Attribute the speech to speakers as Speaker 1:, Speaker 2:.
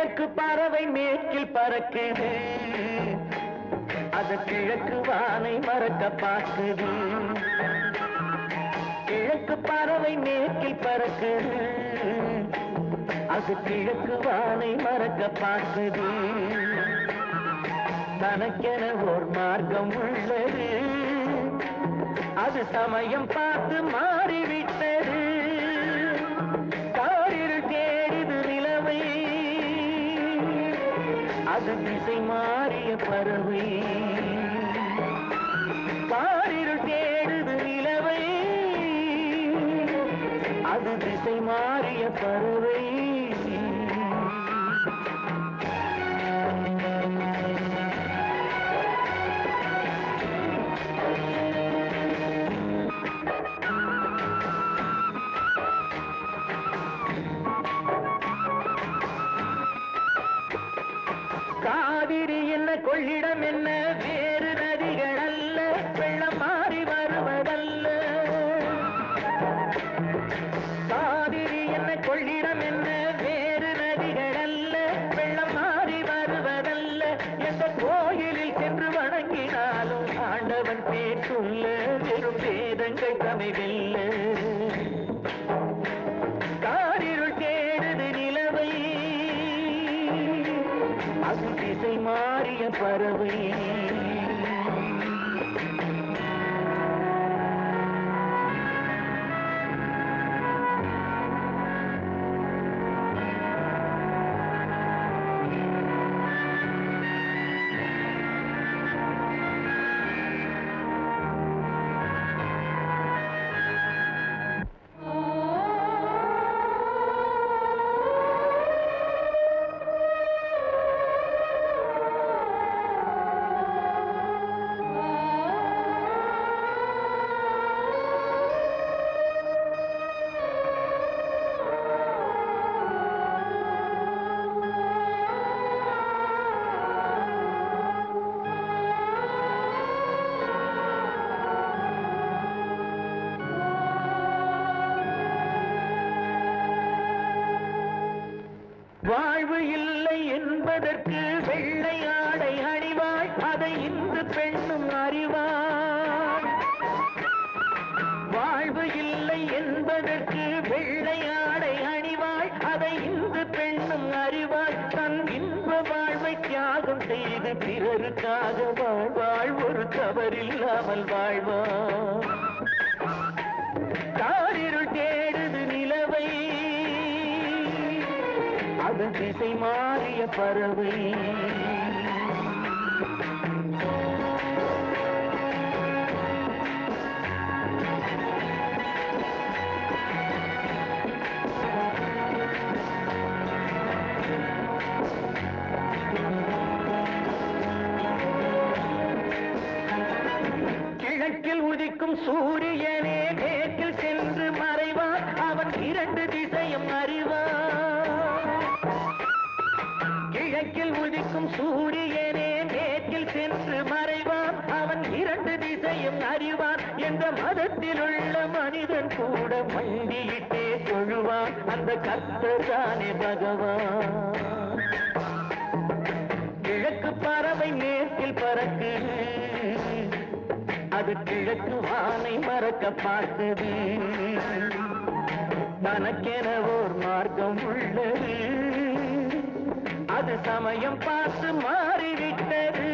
Speaker 1: கிழக்கு பறவை மேற்கில் பறக்குது, அது கிழக்கு வானை மறக்க பார்க்குது. கிழக்கு பறவை மேற்கில் பறக்குது, அது கிழக்கு வானை மறக்க பார்க்குது. தனக்கென ஓர் மார்க்கம் உள்ளது, அது சமயம் பார்த்து மாறிவிட்டது. காரில் தேடிது நிலவை, அது திசை மாறிய பறவை. காரில் தேடுது நிலவை, அது திசை மாறிய பறவை. காவிரி என்ன கொள்ளிடம் என்ன வேறு நதிகள் அல்ல, வெள்ளம் மாறி வருவதல்ல. காவிரி என்ன கொள்ளிடம் என்ன வேறு நதிகள் அல்ல, வெள்ளம் மாறி வருவதல்ல. எந்த கோயிலில் சென்று வணங்கினாலும் ஆண்டவன் பேசுள்ள வெறும் வேதங்கள் தமிழில்ல. காரிருள் தேடுது நிலவை, அது திசை மாறிய பறவை. வாழ்வு இல்லை என்பதற்கு வெள்ளை ஆடை அணிவாள், அதை இந்து பெண்ணும் அறிவாள். வாழ்வு இல்லை என்பதற்கு வெள்ளை ஆடை அணிவாள், அதை இந்து பெண்ணும் அறிவாள். தன் இன்ப வாழ்வை தியாகம் செய்து பிறருக்காக வாழ்வாள், ஒரு தவறில்லாமல் வாழ்வாள். காரிருள் தேடுது நிலவை, அது திசை மாறிய பறவை. கிழக்கில் உதிக்கும் சூரியனே மேற்கில் சென்று மறைவான், அவன் இரண்டு திசையும் அறிவான். கிழக்கில் உதிக்கும் சூரியனே மேற்கில் சென்று மறைவான், அவன் இரண்டு திசையும் அறிவான். என்ற மதத்தில் உள்ள மனிதன் கூட மண்டியிட்டே தொழுவான், அந்த கர்த்தர்தானே பகவான். கிழக்கு பறவை மேற்கில் பறக்குது, அது கிழக்கு வானை மறக்க பார்க்குது. தனக்கென ஓர் மார்க்கம் உள்ளது, அது சமயம் பார்த்து மாறிவிட்டது.